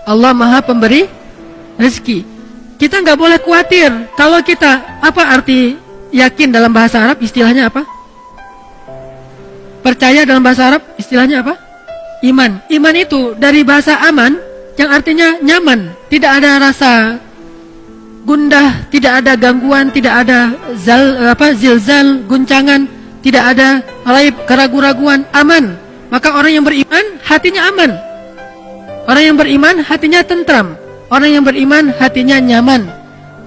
Allah Maha Pemberi rezeki. Kita nggak boleh khawatir. Kalau kita, apa arti yakin dalam bahasa Arab? Istilahnya apa? Percaya dalam bahasa Arab istilahnya apa? Iman. Iman itu dari bahasa aman, yang artinya nyaman. Tidak ada rasa gundah, tidak ada gangguan, tidak ada zilzal, guncangan, tidak ada raib, keraguan-raguan, aman. Maka orang yang beriman hatinya aman. Orang yang beriman hatinya tentram. Orang yang beriman hatinya nyaman.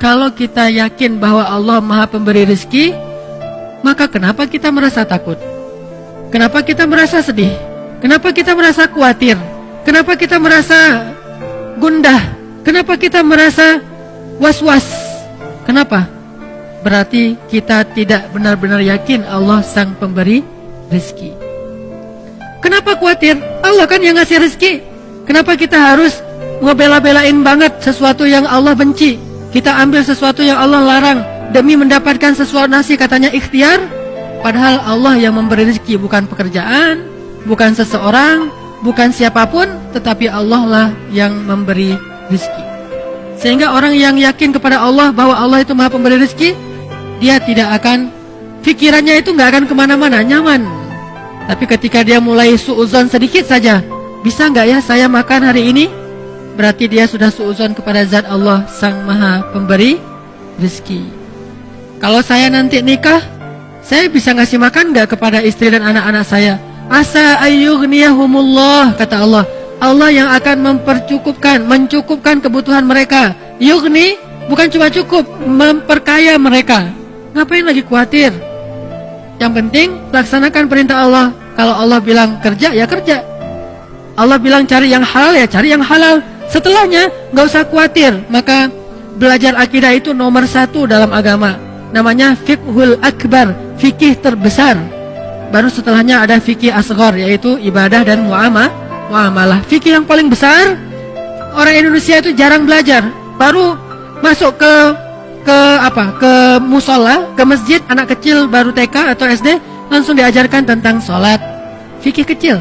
Kalau kita yakin bahwa Allah Maha Pemberi rezeki, maka kenapa kita merasa takut? Kenapa kita merasa sedih? Kenapa kita merasa khawatir? Kenapa kita merasa gundah? Kenapa kita merasa was-was? Kenapa? Berarti kita tidak benar-benar yakin Allah Sang Pemberi rezeki. Kenapa khawatir? Allah kan yang ngasih rezeki. Kenapa kita harus ngebela-belain banget sesuatu yang Allah benci? Kita ambil sesuatu yang Allah larang demi mendapatkan sesuatu nasi, katanya ikhtiar. Padahal Allah yang memberi rezeki, bukan pekerjaan, bukan seseorang, bukan siapapun, tetapi Allah lah yang memberi rezeki. Sehingga orang yang yakin kepada Allah bahwa Allah itu Maha Pemberi rezeki, dia tidak akan, pikirannya itu nggak akan kemana-mana, nyaman. Tapi ketika dia mulai suuzon sedikit saja, bisa nggak ya saya makan hari ini? Berarti dia sudah suuzon kepada zat Allah Sang Maha Pemberi rezeki. Kalau saya nanti nikah, saya bisa ngasih makan nggak kepada istri dan anak-anak saya? Asa ayyughniyahumullah, kata Allah. Allah yang akan mencukupkan kebutuhan mereka. Yughni bukan cuma cukup, memperkaya mereka. Ngapain lagi khawatir? Yang penting laksanakan perintah Allah. Kalau Allah bilang kerja, ya kerja. Allah bilang cari yang halal, ya cari yang halal. Setelahnya nggak usah khawatir. Maka belajar akidah itu nomor 1 dalam agama. Namanya fiqhul akbar, fikih terbesar. Baru setelahnya ada fikih asghar, yaitu ibadah dan muamalah. Fikih yang paling besar, orang Indonesia itu jarang belajar. Baru masuk ke musola, ke masjid, anak kecil baru TK atau SD langsung diajarkan tentang sholat, fikih kecil.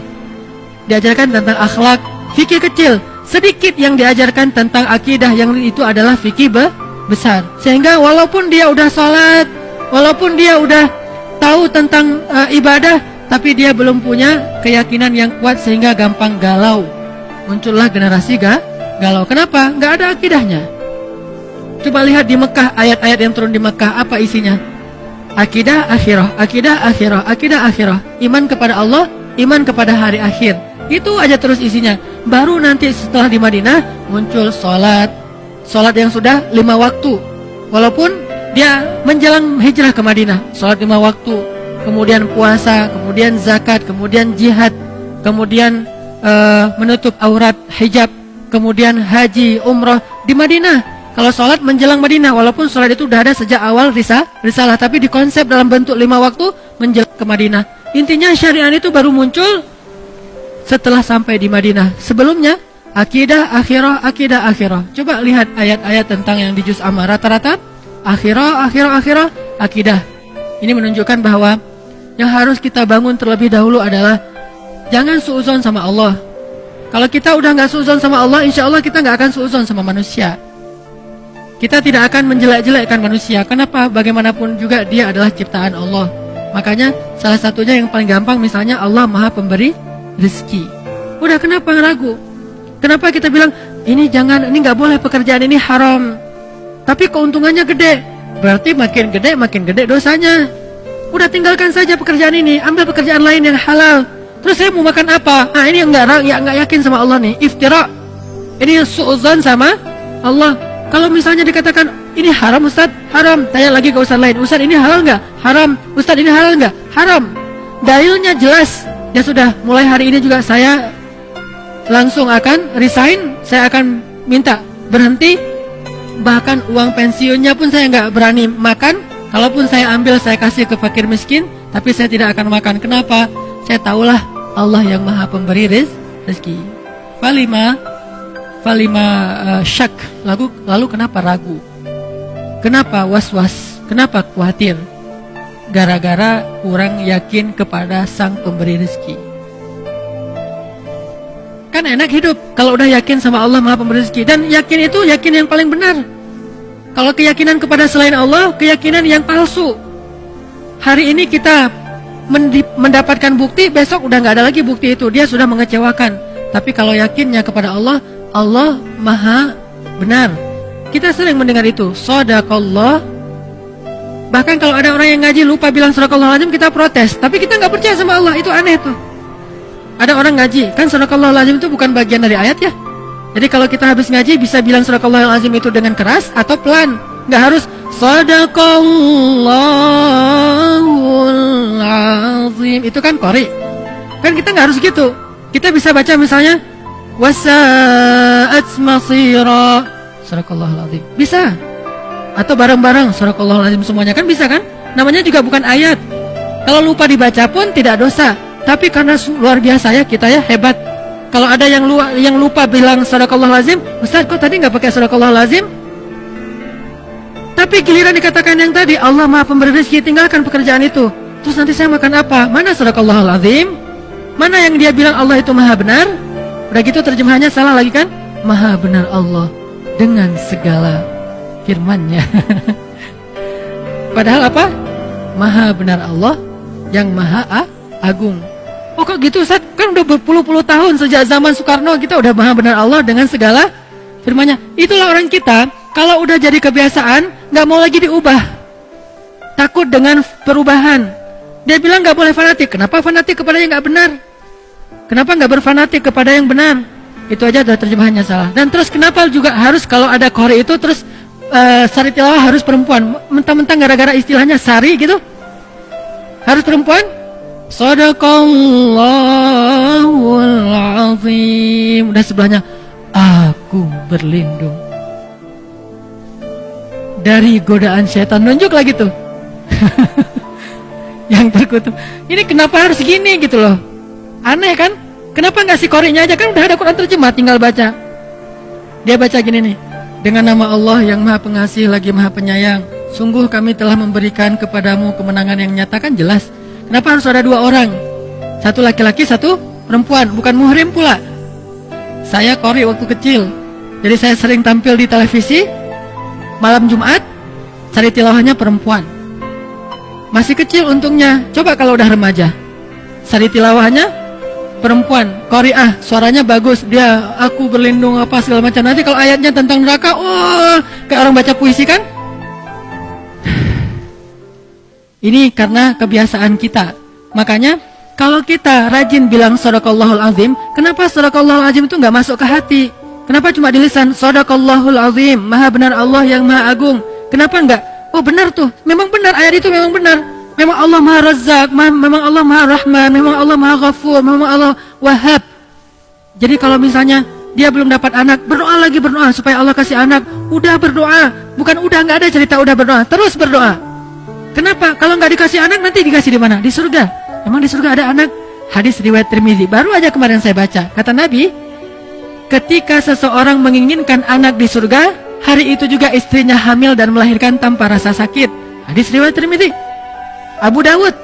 Diajarkan tentang akhlak, fikih kecil. Sedikit yang diajarkan tentang akidah, yang itu adalah fikih besar. Sehingga walaupun dia udah sholat, walaupun dia udah tahu tentang ibadah, tapi dia belum punya keyakinan yang kuat sehingga gampang galau. Muncullah generasi galau. Kenapa? Nggak ada akidahnya. Coba lihat di Mekah, ayat-ayat yang turun di Mekah, apa isinya? Akidah akhirah, akidah akhirah, akidah akhirah. Iman kepada Allah, iman kepada hari akhir. Itu aja terus isinya. Baru nanti setelah di Madinah muncul sholat yang sudah 5 waktu. Walaupun dia menjelang hijrah ke Madinah, sholat 5 waktu, kemudian puasa, kemudian zakat, kemudian jihad, kemudian menutup aurat, hijab, kemudian haji, umrah di Madinah. Kalau sholat menjelang Madinah, walaupun sholat itu udah ada sejak awal risalah, tapi dikonsep dalam bentuk 5 waktu menjelang ke Madinah. Intinya syariat itu baru muncul setelah sampai di Madinah. Sebelumnya akidah akhirah, akidah akhirah. Coba lihat ayat-ayat tentang yang di juz amma, rata-rata akhirah, akidah. Ini menunjukkan bahwa yang harus kita bangun terlebih dahulu adalah jangan suuzon sama Allah. Kalau kita udah nggak suuzon sama Allah, insya Allah kita nggak akan suuzon sama manusia. Kita tidak akan menjelek-jelekkan manusia. Kenapa? Bagaimanapun juga dia adalah ciptaan Allah. Makanya salah satunya yang paling gampang, misalnya Allah Maha Pemberi rezeki. Udah, kenapa ragu? Kenapa kita bilang ini jangan, ini nggak boleh, pekerjaan ini haram, tapi keuntungannya gede? Berarti makin gede dosanya. Udah, tinggalkan saja pekerjaan ini, ambil pekerjaan lain yang halal. Terus saya mau makan apa? Nah, ini nggak yakin sama Allah nih, iftira. Ini suuzon sama Allah. Kalau misalnya dikatakan ini haram Ustaz, haram. Tanya lagi ke Ustaz lain, Ustaz ini halal nggak? Haram. Ustaz ini halal nggak? Haram. Dalilnya jelas. Ya sudah, mulai hari ini juga saya langsung akan resign. Saya akan minta berhenti. Bahkan uang pensiunnya pun saya nggak berani makan. Kalaupun saya ambil, saya kasih ke fakir miskin, tapi saya tidak akan makan. Kenapa? Saya tahulah Allah yang Maha Pemberi rezeki. Falima syak. Lalu kenapa ragu? Kenapa was-was? Kenapa khawatir? Gara-gara kurang yakin kepada Sang Pemberi rezeki. Kan kan enak hidup kalau udah yakin sama Allah Maha Pemberi rezeki. Dan yakin itu yakin yang paling benar. Kalau keyakinan kepada selain Allah, keyakinan yang palsu. Hari ini kita mendapatkan bukti, besok udah nggak ada lagi bukti itu, dia sudah mengecewakan. Tapi kalau yakinnya kepada Allah, Allah Maha benar. Kita sering mendengar itu, shadaqallah. Bahkan kalau ada orang yang ngaji lupa bilang shadaqallahul azim, kita protes. Tapi kita nggak percaya sama Allah, itu aneh tuh. Ada orang ngaji, kan shadaqallahul azim itu bukan bagian dari ayat ya. Jadi kalau kita habis ngaji bisa bilang shadaqallahul azim itu dengan keras atau pelan. Nggak harus shadaqallahul azim. Itu kan qori. Kan kita nggak harus gitu. Kita bisa baca misalnya wasa'at masira shadaqallahul azim. Bisa. Atau bareng-bareng shadaqallahul azim semuanya kan bisa kan? Namanya juga bukan ayat. Kalau lupa dibaca pun tidak dosa. Tapi karena luar biasa ya kita ya, hebat. Kalau ada yang lupa bilang shadaqallahul azim, Ustaz kok tadi nggak pakai shadaqallahul azim? Tapi giliran dikatakan yang tadi Allah Maha Pemberi rezeki, tinggalkan pekerjaan itu. Terus nanti saya makan apa? Mana shadaqallahul azim? Mana yang dia bilang Allah itu Maha benar? Udah gitu terjemahannya salah lagi kan? Maha benar Allah dengan segala firman-Nya. Padahal apa? Maha benar Allah yang Maha Agung. Oh kok gitu Ustaz? Kan udah berpuluh-puluh tahun sejak zaman Soekarno kita udah Maha benar Allah dengan segala firman-Nya. Itulah orang kita, kalau udah jadi kebiasaan nggak mau lagi diubah. Takut dengan perubahan. Dia bilang nggak boleh fanatik. Kenapa fanatik kepada yang nggak benar? Kenapa nggak berfanatik kepada yang benar? Itu aja udah terjemahannya salah. Dan terus kenapa juga harus kalau ada qori itu terus sari tilawah harus perempuan? Mentang-mentang gara-gara istilahnya sari gitu harus perempuan? Shadaqallahul azim. Udah sebelahnya aku berlindung dari godaan setan, nunjuk lagi tuh. Yang terkutuk. Ini kenapa harus gini gitu loh? Aneh kan? Kenapa nggak si qorinya aja, kan udah ada Quran terjemah, tinggal baca. Dia baca gini nih. Dengan nama Allah yang Maha Pengasih lagi Maha Penyayang, sungguh kami telah memberikan kepadamu kemenangan yang nyata. Kan jelas. Kenapa harus ada dua orang? Satu laki-laki, satu perempuan. Bukan muhrim pula. Saya qori waktu kecil, jadi saya sering tampil di televisi. Malam Jumat, sari tilawahnya perempuan. Masih kecil untungnya. Coba kalau udah remaja, sari tilawahnya perempuan, qori'ah, suaranya bagus. Dia aku berlindung apa segala macam. Nanti kalau ayatnya tentang neraka, kayak orang baca puisi kan. Ini karena kebiasaan kita. Makanya kalau kita rajin bilang shadaqallahul azim, kenapa shadaqallahul azim itu nggak masuk ke hati? Kenapa cuma di lisan? Shadaqallahul azim, Maha benar Allah yang Maha Agung. Kenapa enggak? Oh benar tuh, memang benar, ayat itu memang benar. Memang Allah Maha Razzaq, memang Allah Maha Rahman, memang Allah Maha Ghafur, memang Allah Wahhab. Jadi kalau misalnya dia belum dapat anak, berdoa lagi, berdoa supaya Allah kasih anak. Udah berdoa, bukan udah, nggak ada cerita udah berdoa, terus berdoa. Kenapa? Kalau nggak dikasih anak nanti dikasih di mana? Di surga. Emang di surga ada anak? Hadis riwayat Tirmizi, baru aja kemarin saya baca. Kata Nabi, ketika seseorang menginginkan anak di surga, hari itu juga istrinya hamil dan melahirkan tanpa rasa sakit. Hadis riwayat Tirmizi. Abu Dawud,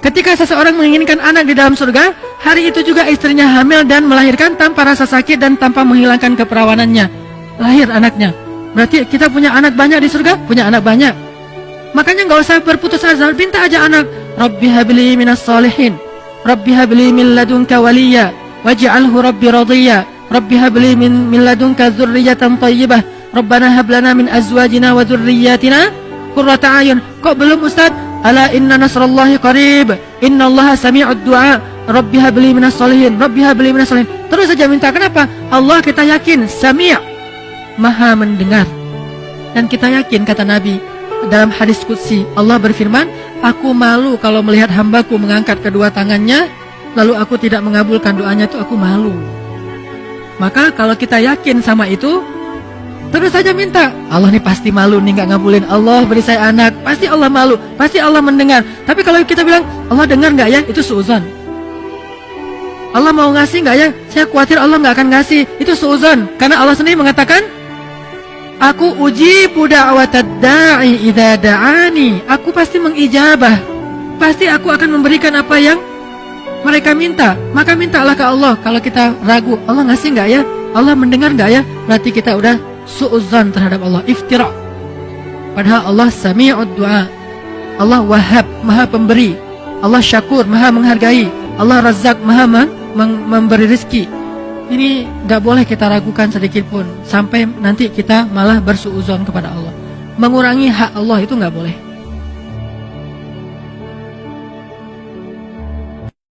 ketika seseorang menginginkan anak di dalam surga, hari itu juga istrinya hamil dan melahirkan tanpa rasa sakit dan tanpa menghilangkan keperawanannya. Lahir anaknya. Berarti kita punya anak banyak di surga? Punya anak banyak. Makanya nggak usah berputus asa, minta aja anak. Rabbi habli minas salihin, Rabbi habli min ladunka waliya, waj'alhu Rabbi radiyya, Rabbi habli min ladunka dzurriyyatan thayyibah, Rabbana hab lana min azwajina wa dzurriyyatina qurrata a'yun. Kok belum Ustaz? Ala inna nasrallahi qarib, innallaha sami'ud du'a, Rabbi habli minas salihin, Rabbi habli minas salihin. Terus saja minta. Kenapa? Allah kita yakin Sami', Maha mendengar. Dan kita yakin, kata Nabi dalam hadis qudsi, Allah berfirman, aku malu kalau melihat hambaku mengangkat kedua tangannya lalu aku tidak mengabulkan doanya, itu aku malu. Maka kalau kita yakin sama itu, terus saja minta. Allah nih pasti malu nih nggak ngabulin. Allah beri saya anak, pasti Allah malu, pasti Allah mendengar. Tapi kalau kita bilang Allah dengar nggak ya, itu suuzon. Allah mau ngasih nggak ya, saya khawatir Allah nggak akan ngasih, itu suuzon. Karena Allah sendiri mengatakan, aku ujibu da'watad da'i idza da'ani. Aku pasti mengijabah. Pasti aku akan memberikan apa yang Mereka minta, maka mintalah ke Allah. Kalau kita ragu, Allah ngasih nggak ya? Allah mendengar nggak ya? Berarti kita udah su'udzon terhadap Allah, iftira. Padahal Allah sami'ud du'a. Allah wahhab, maha pemberi. Allah syakur, maha menghargai. Allah razak, maha memberi rezeki. Ini nggak boleh kita ragukan sedikit pun, sampai nanti kita malah bersu'udzon kepada Allah. Mengurangi hak Allah itu nggak boleh.